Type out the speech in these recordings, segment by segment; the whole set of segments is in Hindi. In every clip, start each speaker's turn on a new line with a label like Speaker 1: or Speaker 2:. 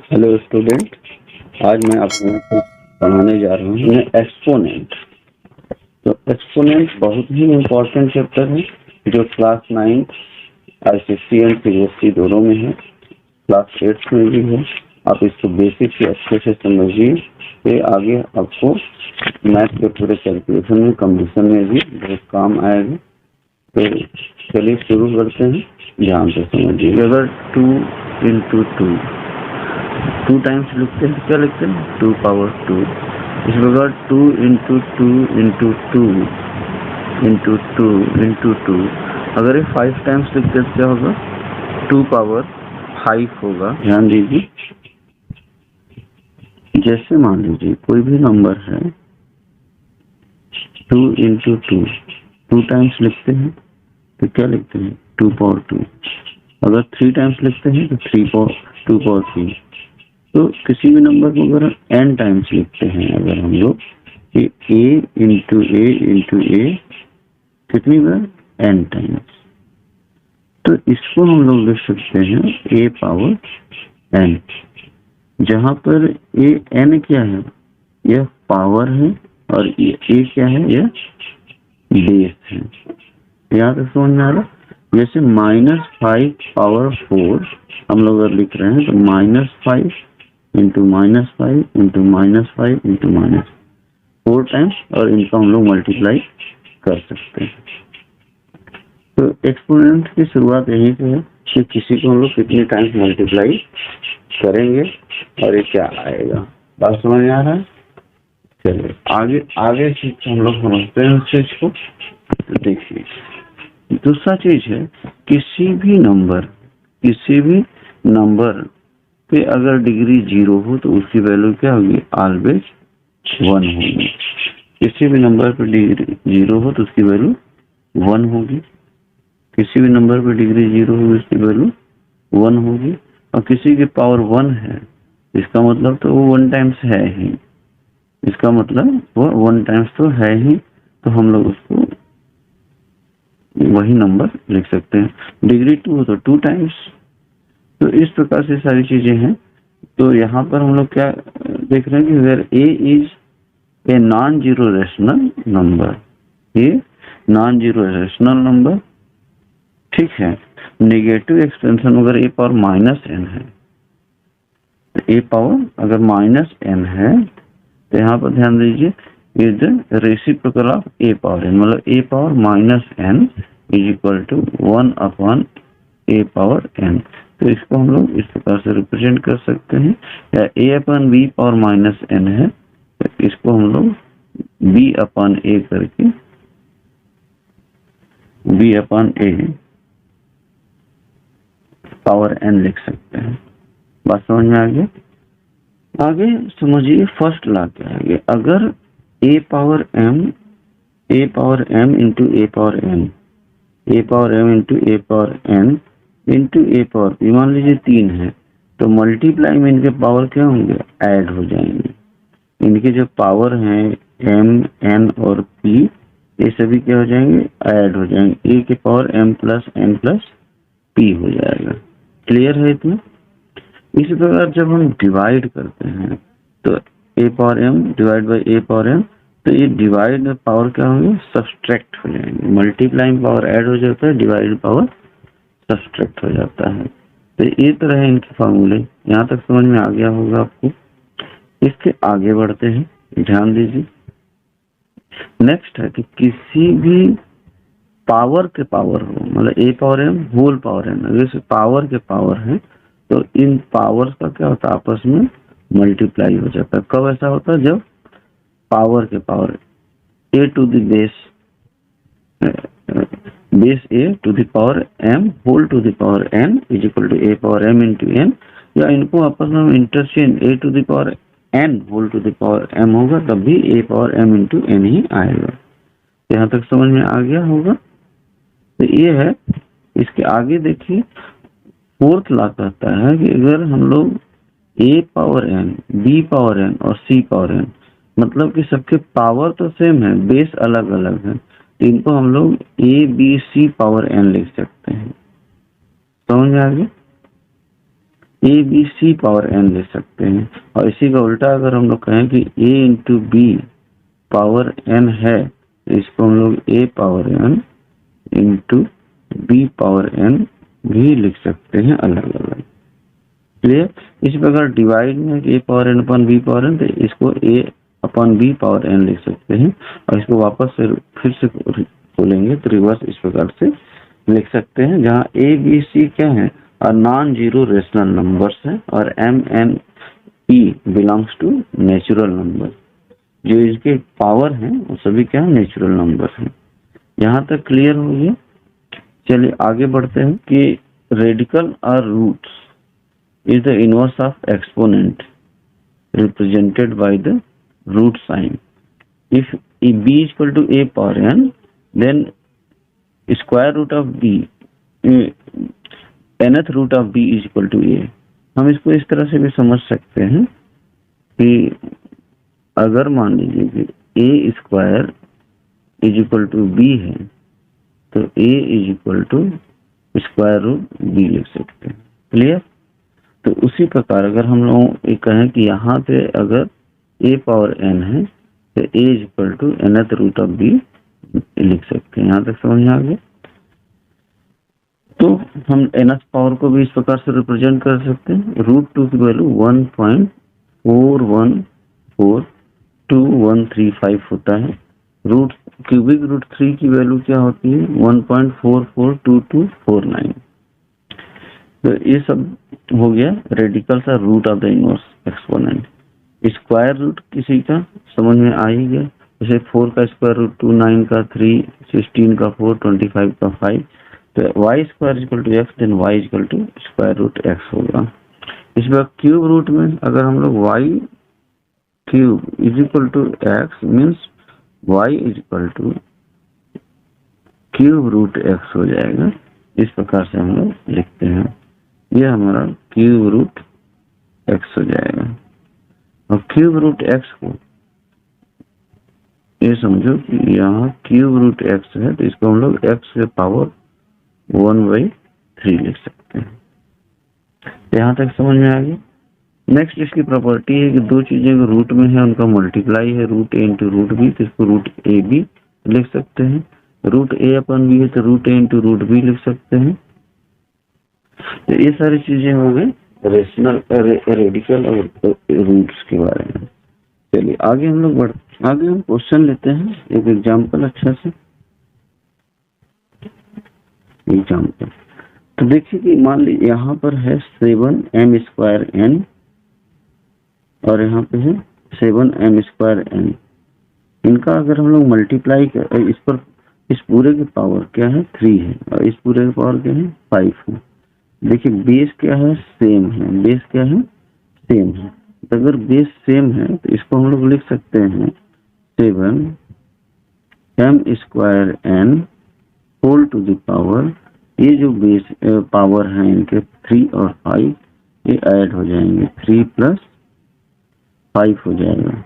Speaker 1: हेलो स्टूडेंट, आज मैं आप लोगों को पढ़ाने जा रहा हूँ एक्सपोनेंट। तो एक्सपोनेंट बहुत ही इम्पोर्टेंट चैप्टर है जो क्लास 9 ICSE एंड CBSE दोनों में है, क्लास 8 में भी है। आप इसको बेसिक से अच्छे से समझिए, फिर आगे आपको मैथ के पूरे कैलकुलेशन में, कंडीशन में भी बहुत काम आएगा। तो चलिए शुरू करते हैं, ध्यान से समझिए। अगर 2 into 2 2 टाइम्स लिखते हैं, क्या लिखते हैं? 2 power 2। इस प्रकार 2 into 2 into 2 into 2 into 2। अगर ये 5 टाइम्स लिखते हैं क्या होगा? 2 power 5 होगा। ध्यान दीजिए, जैसे मान लीजिए कोई भी नंबर है 2 into 2 2 टाइम्स लिखते हैं तो क्या लिखते हैं? 2 power 2। अगर 3 टाइम्स लिखते हैं तो 2 power 3। तो किसी भी नंबर को अगर n टाइम्स लिखते हैं, अगर हम लोग a इंटू ए कितनी बार? n times. तो इसको हम लोग लिख सकते हैं a पावर n, जहां पर a n क्या है? यह पावर है, और a क्या है? यह बेस है। यहाँ तक समझ में आ रहा? जैसे -5 पावर 4 हम लोग अगर लिख रहे हैं तो -5 इंटू -5 इंटू -5 इंटू -4 टाइम्स, और इनको हम लोग मल्टीप्लाई कर सकते हैं। तो एक्सपोनेंट की शुरुआत यहीं से है कि किसी को हम लोग कितने टाइम्स मल्टीप्लाई करेंगे और ये क्या आएगा। बात समझ में आ रहा है? चलिए आगे चीज हम लोग समझते हैं उस चीज को। तो देखिए, दूसरा चीज है, किसी भी नंबर पे अगर डिग्री 0 हो तो उसकी वैल्यू क्या होगी? ऑलवेज 1 होगी। किसी भी नंबर पे डिग्री 0 हो तो उसकी वैल्यू 1 होगी। किसी भी नंबर पे डिग्री 0 हो उसकी वैल्यू 1 होगी। और किसी की पावर 1 है, इसका मतलब तो वो 1 टाइम्स है ही। इसका मतलब वो 1 टाइम्स तो है ही, तो हम लोग उसको वही नंबर लिख सकते हैं। डिग्री 2 हो तो 2 टाइम्स। तो इस प्रकार से सारी चीजें हैं। तो यहाँ पर हम लोग क्या देख रहे हैं कि where a is a non zero rational number, ये नॉन जीरो रेशनल नंबर, ठीक है। नेगेटिव एक्सपेंशन अगर a पावर -n है, a पावर अगर -n है तो यहाँ पर ध्यान दीजिए, is reciprocal of a power n, मतलब a power -n is equal to 1 upon a power n। तो इसको हम लोग इस प्रकार से रिप्रेजेंट कर सकते हैं, या a upon b power -n है तो इसको हम लोग b अपॉन a करके b upon a power n लिख सकते हैं। बात समझ में आ गया? आगे समझिए फर्स्ट लॉ क्या है। अगर a power m into a power n, a power m into a power n into a power p मान लीजिए 3 है, तो मल्टीप्लाई में इनके पावर क्या होंगे? ऐड हो जाएंगे। इनके जो पावर हैं m, n और p, ये सभी क्या हो जाएंगे? ऐड हो जाएंगे। a के power m plus n plus p हो जाएगा। क्लियर है इतना? इसी प्रकार जब हम डिवाइड करते हैं तो a power m divide by a power m, तो ये डिवाइड में पावर क्या होंगे? सब्सट्रैक्ट हो जाएंगे। मल्टीप्लाई में पावर ऐड हो जाता है, डिवाइड पावर सब्सट्रैक्ट हो जाता है। तो ये तरह है इनके फार्मूले। यहाँ तक समझ में आ गया होगा आपको। इसके आगे बढ़ते हैं, ध्यान दीजिए। नेक्स्ट है कि किसी भी पावर के पावर हो, मतलब a power m whole power n, अगर पावर के पावर है तो इन पावर्स का क्या होता है? आपस में मल्टीप्लाई हो जाता है। कब ऐसा होता है? जब पावर के power a to the base a to the power m whole to the power n is equal to a power m into n, या इनको आपस में interchange a to the power n whole to the power m होगा, तब भी a power m into n ही आएगा। यहाँ तक समझ में आ गया होगा? तो ये है। इसके आगे देखिए, फोर्थ लॉ कहता है कि अगर हम लोग a power n, b power n और c पावर n, मतलब कि सबके पावर तो सेम है, बेस अलग अलग है, तो इनको हम लोग a b c power n लिख सकते हैं। समझ में आ गया? A B C power N लिख सकते हैं। और इसी का उल्टा अगर हम लोग कहें कि A into B power N है, इसको हम लोग A power N into B power N भी लिख सकते हैं अलग अलग। क्लियर? इस प्रकार डिवाइड में ए पावर एन अपन बी पावर एन, तो इसको ए अपन बी पावर एन लिख सकते हैं। और इसको वापस से फिर से खोलेंगे तो रिवर्स इस प्रकार से लिख सकते हैं, जहाँ ए बी सी क्या है, और नॉन जीरो रेशनल नंबर्स है, और M N E belongs to natural number. जो इसके पावर हैं वो सभी क्या है, नेचुरल नंबर्स हैं। यहाँ तक क्लियर हो गया? चलिए आगे बढ़ते हैं कि रेडिकल और roots is the inverse of exponent represented by the root sign. If b is equal to a power n, then square root of b, nth root of b is equal to a. हम इसको इस तरह से भी समझ सकते हैं कि अगर मान लीजिए कि a square is equal to b है, तो a is equal to square root b लिख सकते हैं। क्लियर? तो उसी प्रकार अगर हम लोग ये कहें कि यहाँ पे अगर a पावर n है, तो a is equal to nth root of b लिख सकते हैं। यहाँ तक समझ में आ गया? तो हम nth पावर को भी इस प्रकार से रिप्रेजेंट कर सकते हैं। रूट 2 की वैल्यू 1.4142135 होता है। रूट क्यूबिक रूट 3 की वैल्यू क्या होती है, 1.442249। तो ये सब हो गया रेडिकल सा root of the inverse exponent. Square root किसी का समझ में आ ही गया, जैसे 4 का स्क्वायर रूट 2, 9 का 3, 16 का 4, 25 का 5। तो Y square equal to X, then Y equal to square root X होगा। इस बार क्यूब रूट में अगर हम लोग Y cube is equal to X means Y is equal to cube root X हो जाएगा। इस प्रकार से हम लोग लिखते हैं, ये हमारा क्यूब रूट एक्स हो जाएगा। और क्यूब रूट एक्स को ये समझो कि यहाँ क्यूब रूट एक्स है, तो इसको हम लोग एक्स के पावर 1/3 लिख सकते हैं। यहाँ तक समझ में आ गया? नेक्स्ट इसकी प्रॉपर्टी है कि दो चीजें जो रूट में है उनका मल्टीप्लाई है, रूट ए इंटू रूट बी, तो इसको रूट ए बी लिख सकते हैं। रूट ए अपन बी है तो रूट ए इंटू रूट बी लिख सकते हैं। तो ये सारी चीजें हो गई रेशनल रेडिकल और रूट्स के बारे में। चलिए आगे हम लोग आगे हम क्वेश्चन लेते हैं, एक एग्जांपल अच्छा से एग्जांपल। तो देखिए कि मान लीजिए यहाँ पर है 7m स्क्वायर n और यहाँ पे है 7m स्क्वायर n। इनका अगर हम लोग मल्टीप्लाई कर, इस पर इस पूरे की पावर क्या है 3 है और इस पूरे की पावर क्या है 5 है। देखिए बेस क्या है, सेम है, बेस क्या है, सेम है। तो अगर बेस सेम है तो इसको हम लोग लिख सकते हैं 7m square n whole to the power, ये जो बेस पावर है इनके 3 और 5 ये ऐड हो जाएंगे, 3 + 5 हो जाएगा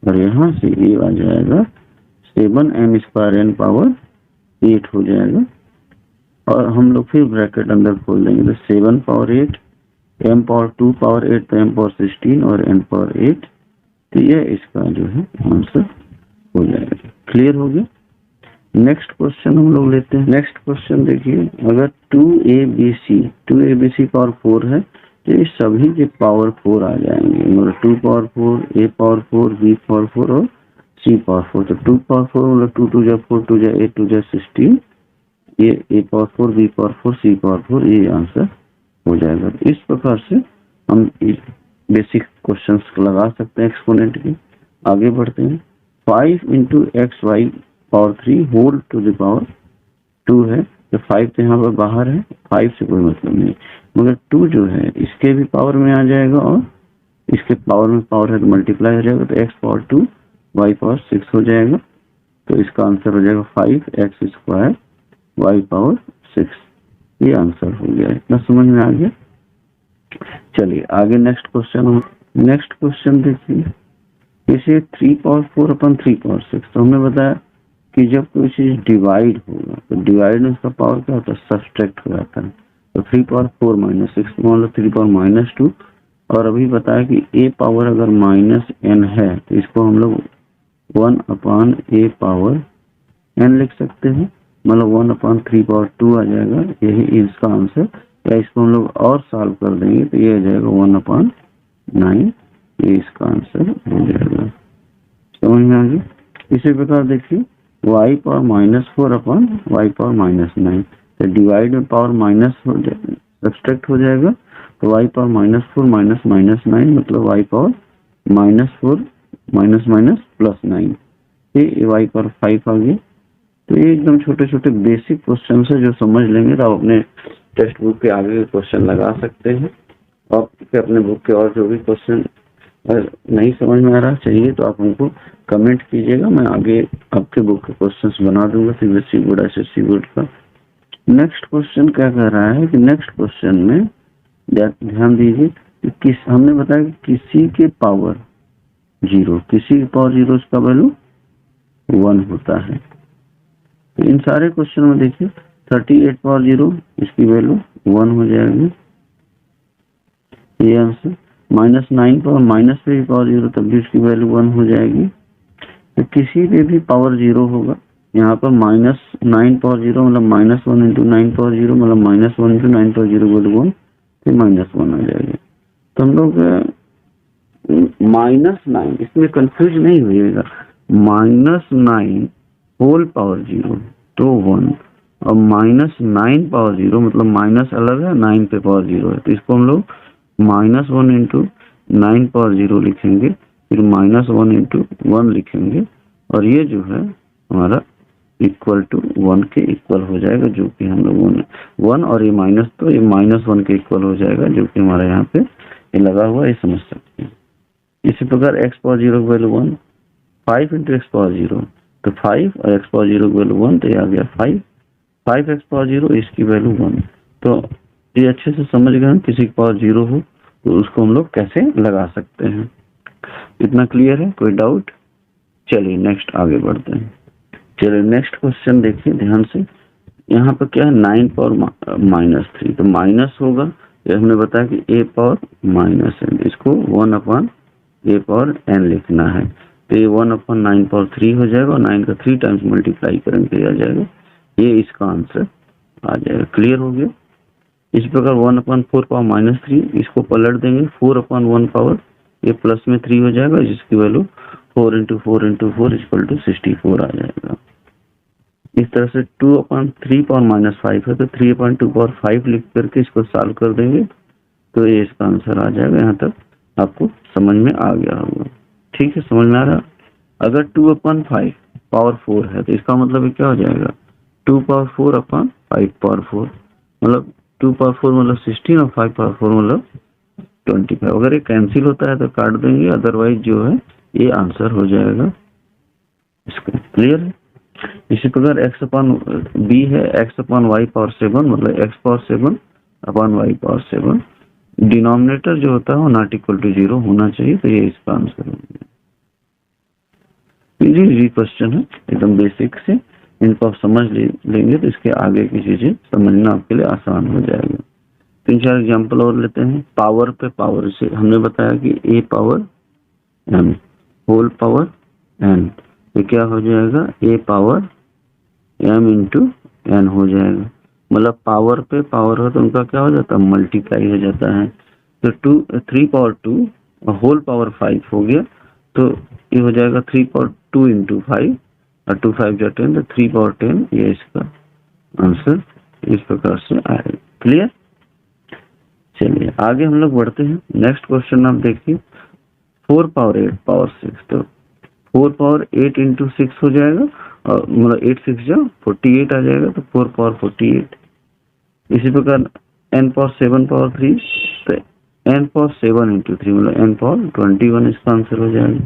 Speaker 1: और यहाँ से ये आ जाएगा 7m स्क्वायर n पावर 8 हो जाएगा। और हम लोग फिर ब्रैकेट अंदर खोल देंगे तो 7 पावर 8, m पावर 2 पावर 8 तो m पावर 16 और n पावर 8। तो ये इसका जो है आंसर हो जाएगा। क्लियर हो गया? नेक्स्ट क्वेश्चन हम लोग लेते हैं। नेक्स्ट क्वेश्चन देखिए, अगर 2abc पावर 4 है तो ये सभी के पावर 4 आ जाएंगे, मतलब 2 power 4, a power 4, b power 4 और c पावर 4। तो 2 पावर 4 मतलब 2 2 जा 4, 2 जा 8, 2 जा 16, ये a power 4, b power 4, c power 4, ये आंसर हो जाएगा। तो इस प्रकार से हम बेसिक क्वेश्चंस लगा सकते हैं एक्सपोनेंट के। आगे बढ़ते हैं। 5 × xy power 3 whole to the power 2 है, तो 5 तो यहाँ पर बाहर है, 5 से कोई मतलब नहीं, मगर 2 जो है इसके भी पावर में आ जाएगा और इसके पावर में पावर है तो मल्टीप्लाई हो जाएगा, तो x पावर 2 y पावर 6 हो जाएगा। तो इसका आंसर हो जाएगा 5x² y पावर 6। ये आंसर हो गया। इतना समझ में आ गया? चलिए आगे नेक्स्ट क्वेश्चन देखिए। इसे 3 पावर 4 अपन 3 पावर 6, तो हमने बताया कि जब कोई चीज डिवाइड होगा तो डिवाइड में उसका पावर क्या होता है, सब्सट्रैक्ट हो जाता है। तो 3 पावर 4 माइनस 6 मतलब 3 पावर माइनस 2। और अभी बताया कि a पावर अगर माइनस n है तो इसको हम लोग 1 अपान a पावर n लिख सकते हैं, मतलब 1 अपान 3 पावर 2 आ जाएगा, यही इसका आंसर। या इसको हम लोग और सॉल्व कर देंगे तो ये आ जाएगा 1 अपान 9, ये इसका आंसर हो जाएगा। समझ में आ गया? इसी प्रकार देखिए y power minus 4 upon y power minus 9, तो डिवाइड में पावर माइनस सब्सट्रैक्ट हो जाएगा, तो y power minus 4 minus minus 9 मतलब y power minus 4 minus minus plus 9, ये y पावर 5 आ गया। तो ये एकदम छोटे छोटे बेसिक क्वेश्चन है जो समझ लेंगे तो आप अपने टेक्स्ट बुक के आगे क्वेश्चन लगा सकते हैं। और अपने बुक के और जो भी क्वेश्चन नहीं समझ में आ रहा चाहिए तो आप हमको कमेंट कीजिएगा, मैं आगे आपके बुक के क्वेश्चंस बना दूंगा सीबीएसई बोर्ड एसएससी बोर्ड का। नेक्स्ट क्वेश्चन क्या कह रहा है कि नेक्स्ट क्वेश्चन में ध्यान दीजिए कि हमने बताया कि किसी के पावर 0, किसी के पावर 0 इसका वैल्यू 1 होता है। तो इन सारे क्वेश्चन में देखिए 38 पावर 0 इसकी वैल्यू 1 हो जाएगी, ये answer. Minus 9 power minus 3 power 0 तब भी इसकी वैल्यू 1 हो जाएगी। तो किसी पे भी पावर 0 होगा, यहाँ पर माइनस 9 पावर 0 मतलब माइनस 1 इंटू 9 पावर 0 मतलब माइनस 1 इंटू 9 पावर 0 वैल्यू 1, फिर माइनस 1 आ जाएगी। तो हम लोग माइनस 9, इसमें कंफ्यूज नहीं होइएगा, माइनस 9 होल पावर 0 तो 1, और माइनस 9 पावर 0 मतलब माइनस अलग है, 9 पे पावर 0 है, तो इसको हम लोग माइनस 1 इंटू 9 पावर 0 लिखेंगे, फिर माइनस 1 इंटू 1 लिखेंगे, और ये जो है हमारा इक्वल टू 1 के इक्वल हो जाएगा, जो कि हम लोगों ने 1 और ये माइनस, तो ये माइनस 1 के इक्वल हो जाएगा, जो कि हमारे यहाँ पे ये लगा हुआ है, ये समझ सकते हैं। इसी प्रकार x पावर 0 की वैल्यू 1, 5 इंटू एक्स पावर 0 तो 5 और x पावर 0 की वैल्यू 1, तो ये आ गया 5x पावर 0 इसकी वैल्यू 1। तो ये अच्छे से समझ गए हम, किसी की पावर 0 हो तो उसको हम लोग कैसे लगा सकते हैं। इतना क्लियर है? कोई डाउट? चलिए नेक्स्ट आगे बढ़ते हैं। चलिए नेक्स्ट क्वेश्चन देखिए ध्यान से। यहाँ पर क्या है 9 पावर माइनस 3, तो माइनस होगा, ये हमने बताया कि a पावर माइनस n, इसको 1 अपान a पावर n लिखना है, तो ये 1 अपान 9 पावर 3 हो जाएगा, और 9 का 3 टाइम्स मल्टीप्लाई करेंगे आ जाएगा, ये इसका आंसर आ जाएगा। क्लियर हो गया? इस प्रकार 1 अपान 4 पावर माइनस 3, इसको पलट देंगे, 4 अपान 1 पावर, ये प्लस में 3 हो जाएगा, जिसकी value 4 into 4 into 4 equal to 64 आ जाएगा। इस तरह से 2 अपान 3 पावर माइनस 5 है, तो 3 अपान 2 पावर 5 लिख करके इसको सॉल्व कर देंगे, तो ये इसका आंसर आ जाएगा। यहाँ तक आपको समझ में आ गया होगा, ठीक है? समझ में आ रहा? अगर 2 अपान 5 पावर 4 है तो इसका मतलब क्या हो जाएगा, 2 पावर 4 अपान 5 पावर 4, मतलब 2 पावर 4 मतलब 16 और 5 पावर 4 मतलब 25। अगर ये कैंसिल होता है तो काट देंगे, अदरवाइज जो है ये आंसर हो जाएगा इसका। क्लियर है? इसी प्रकार x अपान b है, x अपान y पावर 7 मतलब x पावर 7 अपान y पावर 7, डिनोमिनेटर जो होता है वो नॉट इक्वल टू 0 होना चाहिए, तो ये इसका आंसर हो गया। इजी क्वेश्चन है, एकदम बेसिक से, इनको आप समझ लेंगे तो इसके आगे की चीजें समझना आपके लिए आसान हो जाएगा। 3-4 एग्जांपल और लेते हैं। पावर पे पावर से हमने बताया कि a power m whole power n, तो क्या हो जाएगा, a power m into n हो जाएगा, मतलब पावर पे पावर हो तो उनका क्या हो जाता है, मल्टीप्लाई हो जाता है। तो 3 पावर 2 होल पावर 5 हो गया, तो ये हो जाएगा 3 पावर 2 इंटू 5, और 2 5 जो 10, तो 3 पावर 10, ये इसका आंसर इस प्रकार से आएगा। क्लियर? चलिए आगे हम लोग बढ़ते हैं। नेक्स्ट क्वेश्चन आप देखिए, 4 पावर 8 पावर 6, तो 4 पावर 8 इंटू 6 हो जाएगा, और मतलब 8 6 जो 48 आ जाएगा, तो 4 पावर 48। इसी प्रकार n पावर 7 पावर 3, तो n पावर 7 इंटू 3 मतलब n पावर 21 इसका आंसर हो जाएगा।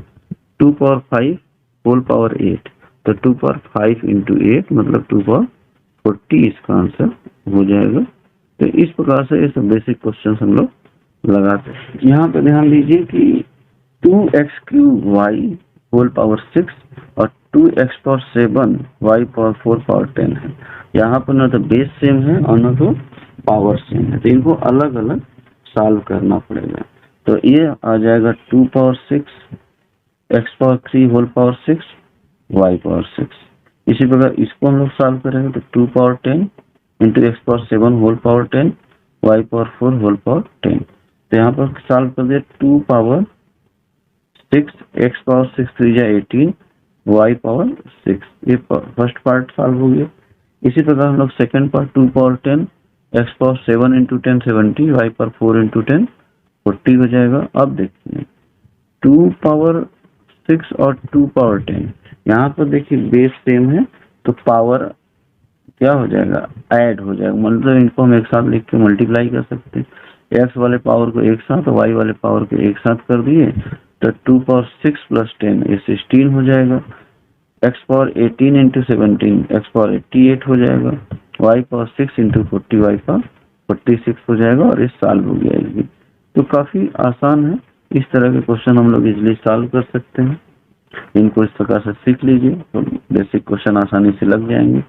Speaker 1: 2 पावर 5 होल पावर 8, तो 2 पावर 5 इंटू 8 मतलब 2 पावर 40 इसका आंसर हो जाएगा। तो इस प्रकार से ये सब बेसिक क्वेश्चन हम लोग लगाते हैं। यहाँ पे ध्यान दीजिए कि 2x cube y whole power 6 और 2x⁴ y पावर 4 पावर 10 है। यहाँ पर ना तो बेस सेम है और ना तो पावर सेम है, तो इनको अलग अलग सॉल्व करना पड़ेगा। तो ये आ जाएगा 2 power 6 x⁴ whole power 6 y power 6। इसी प्रकार इसको हम लोग सॉल्व करेंगे तो 2 power 10 into x⁴ whole power 10 y power 4 whole power 10। तो यहाँ पर सॉल्व कर दिया 2 पावर 6 x पावर 6 3 जा 18 y पावर 6, ये फर्स्ट पार्ट सॉल्व हो गया। इसी प्रकार हम लोग second part 2 power 10 x⁴ into 10 70 y power 4 into 10 40 हो जाएगा। अब देखिए 2 पावर 6 और 2 पावर 10, यहाँ पर देखिए बेस सेम है तो पावर क्या हो जाएगा, ऐड हो जाएगा, मतलब इनको हम एक साथ लिख के मल्टीप्लाई कर सकते हैं। x वाले पावर को एक साथ और y वाले पावर को एक साथ कर दिए तो 2 पावर 6 प्लस 10 ये 16 हो जाएगा। x power 18 into 17 x power 88 हो जाएगा। y power 6 into 40 y power 46 हो जाएगा और ये सॉल्व हो गया। तो काफी आसान है, इस तरह के क्वेश्चन हम लोग इजिली सॉल्व कर सकते हैं। इनको इस प्रकार से सीख लीजिए तो बेसिक क्वेश्चन आसानी से लग जाएंगे।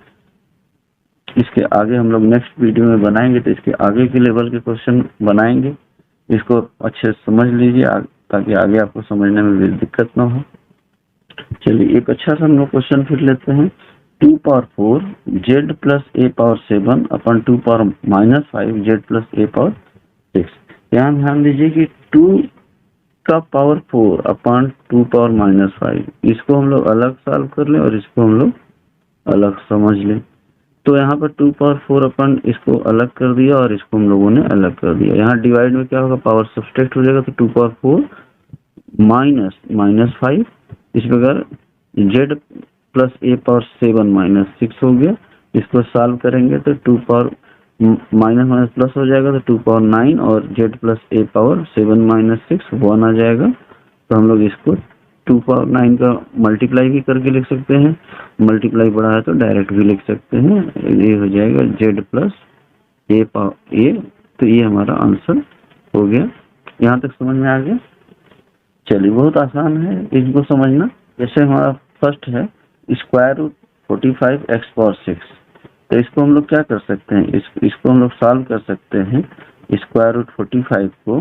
Speaker 1: इसके आगे हम लोग नेक्स्ट वीडियो में बनाएंगे तो इसके आगे के लेवल के क्वेश्चन बनाएंगे। इसको अच्छे से समझ लीजिए ताकि आगे आपको समझने में भी दिक्कत ना हो। चलिए एक अच्छा सा हम लोग क्वेश्चन फिर लेते हैं। 2 power 4 z plus a power 7 upon 2 power -5 z plus a power 6। यहाँ ध्यान दीजिए कि 2 का पावर 4 अपन 2 पावर -5, इसको हम लोग अलग सॉल्व कर लें और इसको हम लोग अलग समझ लें। तो यहाँ पर 2 पावर 4 अपन इसको अलग कर दिया और इसको हम लोगों ने अलग कर दिया। यहाँ डिवाइड में क्या होगा, पावर सब्सट्रैक्ट हो जाएगा तो 2 पावर 4 -5, इस प्रकार z प्लस a पावर 7 -6 हो गया। इसको सॉल्व करेंगे तो 2 पावर माइनस प्लस हो जाएगा तो 2 पावर 9 और z प्लस a पावर 7 - 6 1 आ जाएगा। तो हम लोग इसको 2 पावर 9 का मल्टीप्लाई भी करके लिख सकते हैं, मल्टीप्लाई बड़ा है तो डायरेक्ट भी लिख सकते हैं। ये हो जाएगा z plus a power a। तो ये हमारा आंसर हो गया। यहाँ तक समझ में आ गया। चलिए बहुत आसान है इनको समझना। जैसे हमारा फर्स्ट है स्क्वायर रूट 45 x पावर 6, तो इसको हम लोग क्या कर सकते हैं, इसको हम लोग सॉल्व कर सकते हैं। स्क्वायर रूट 45 को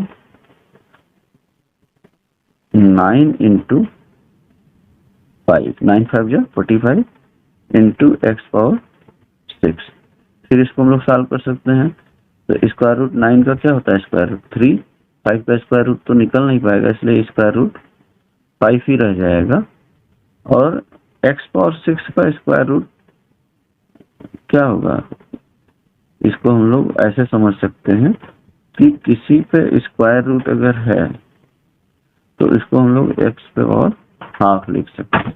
Speaker 1: 9 इंटू 5, 9 5 जा 45 इंटू x पावर 6। फिर इसको हम लोग सॉल्व कर सकते हैं। तो स्क्वायर रूट 9 का क्या होता है, स्क्वायर रूट 3, 5 का स्क्वायर रूट तो निकल नहीं पाएगा इसलिए स्क्वायर रूट 5 ही रह जाएगा। और x पावर 6 का स्क्वायर रूट क्या होगा, इसको हम लोग ऐसे समझ सकते हैं कि किसी पे स्क्वायर रूट अगर है तो इसको हम लोग x पे और हाफ लिख सकते हैं।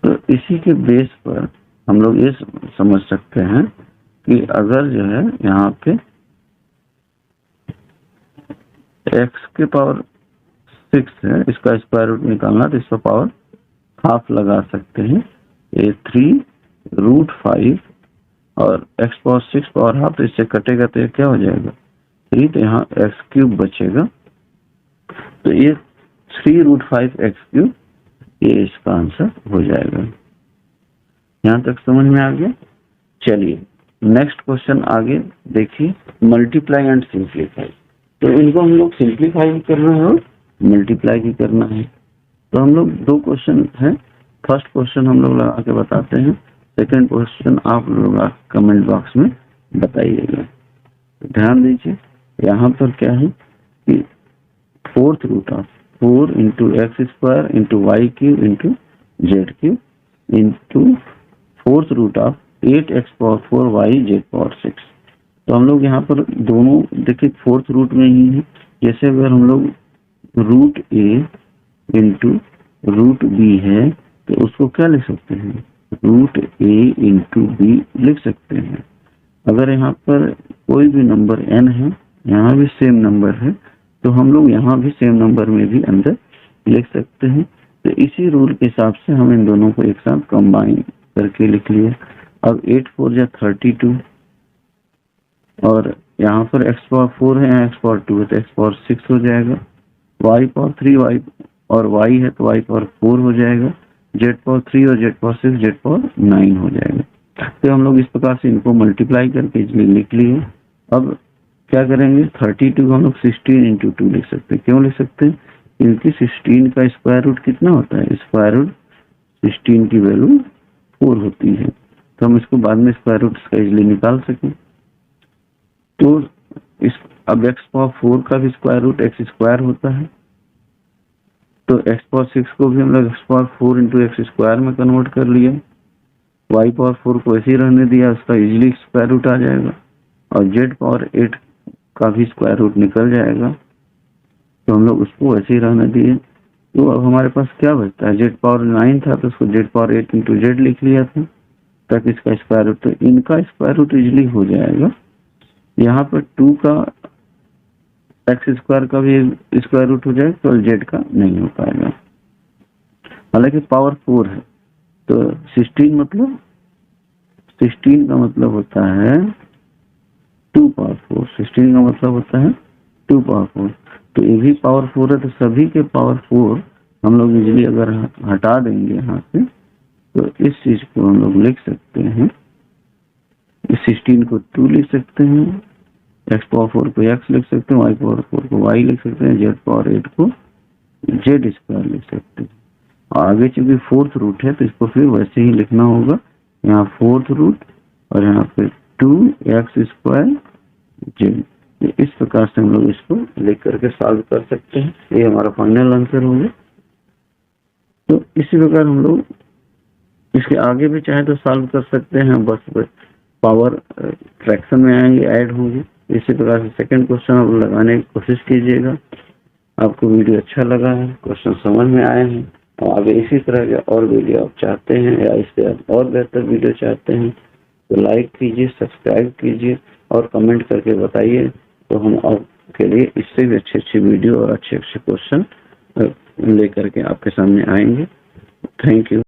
Speaker 1: तो इसी के बेस पर हम लोग ये समझ सकते हैं कि अगर जो है यहाँ पे x के पावर 6 है, इसका स्क्वायर रूट निकालना तो इसका पावर हाफ लगा सकते हैं। ये 3√5 और x पावर 6 पावर हाफ, तो इससे कटेगा तो ये क्या हो जाएगा 3, तो यहाँ x³ बचेगा। तो ये 3√5 x³, ये इसका आंसर हो जाएगा। यहाँ तक समझ में आ गया। चलिए नेक्स्ट क्वेश्चन आगे देखिए, मल्टीप्लाई एंड सिंप्लीफाई। तो इनको हम लोग सिंप्लीफाई भी करना है और मल्टीप्लाई भी करना है। तो हम लोग 2 क्वेश्चन है। फर्स्ट क्वेश्चन हम लोग लगा के बताते हैं, सेकंड क्वेश्चन आप लोग कमेंट बॉक्स में बताइएगा। ध्यान दीजिए यहाँ पर क्या है कि 4th root of 4 into x² into y³ into z³ into 4th root of 8x power 4 y z power 6। तो हम लोग यहाँ पर दोनों देखिए 4th रूट में ही है। जैसे अगर हम लोग root a into root b है तो उसको क्या लिख सकते हैं, रूट a इंटू b लिख सकते हैं। अगर यहाँ पर कोई भी नंबर n है, यहाँ भी सेम नंबर है, तो हम लोग यहाँ भी सेम नंबर में भी अंदर लिख सकते हैं। तो इसी रूल के हिसाब से हम इन दोनों को एक साथ कंबाइन करके लिख लिए। अब 8 4 जा 32 और यहाँ पर x पावर 4 है, यहाँ x पावर 2 है तो x पावर 6 हो जाएगा। y पावर 3 y और y है तो y पावर 4 हो जाएगा। Z⁻3 और Z⁻6 Z⁻9 हो जाएगा। तो हम लोग इस प्रकार से इनको मल्टीप्लाई करके इसलिए लिख लिए। अब क्या करेंगे, 32 को हम लोग 16 into 2 लिख सकते हैं। क्यों लिख सकते हैं, क्योंकि 16 का स्क्वायर रूट कितना होता है, स्क्वायर रूट 16 की वैल्यू 4 होती है। तो हम इसको बाद में स्क्वायर रूट इसका इजिली निकाल सकें। तो इस अब x⁴ का भी स्क्वायर रूट x² होता है। तो x⁴ को भी हम लोग x⁴ into x² में कन्वर्ट कर लिया। y⁴ को ऐसे ही रहने दिया, उसका इजिली स्क्वायर रूट आ जाएगा। और Z⁴ का भी स्क्वायर रूट निकल जाएगा, तो हम लोग उसको ऐसे ही रहने दिए। तो अब हमारे पास क्या बचता है, Z⁻9 था तो उसको Z⁻8 into Z लिख लिया था ताकि इसका स्क्वायर रूट, तो इनका स्क्वायर रूट इजिली हो जाएगा। यहाँ पर 2 का x² का भी स्क्वायर रूट हो जाएगा, तो Z का नहीं हो पाएगा। हालांकि पावर 4 है, तो 16 मतलब 16 का मतलब होता है 2 पावर 4। 16 का मतलब होता है 2 पावर 4। तो ये भी पावर 4 है, तो सभी के पावर 4 हम लोग इजिली अगर हटा देंगे यहाँ से, तो इस चीज को हम लोग लिख सकते हैं। इस 16 को 2 लिख सकते हैं, x⁴ को x लिख सकते हैं, y⁴ को y लिख सकते हैं, Z⁻8 को Z² लिख सकते हैं। और आगे चूंकि 4th रूट है तो इसको फिर वैसे ही लिखना होगा, यहाँ 4th रूट और यहाँ पे 2x² Z। इस प्रकार से हम लोग इसको लिख करके सॉल्व कर सकते हैं। ये हमारा फाइनल आंसर होगा। तो इसी प्रकार हम लोग इसके आगे भी चाहे तो सॉल्व कर सकते हैं, बस पावर फ्रैक्शन में आएंगे, ऐड होंगे। इसी प्रकार से सेकंड क्वेश्चन आप लगाने की कोशिश कीजिएगा। आपको वीडियो अच्छा लगा है, क्वेश्चन समझ में आए हैं, और आगे इसी तरह के और वीडियो आप चाहते हैं या इससे और बेहतर वीडियो चाहते हैं तो लाइक कीजिए, सब्सक्राइब कीजिए और कमेंट करके बताइए। तो हम आपके लिए इससे भी अच्छे वीडियो और अच्छे क्वेश्चन लेकर के आपके सामने आएंगे। Thank you.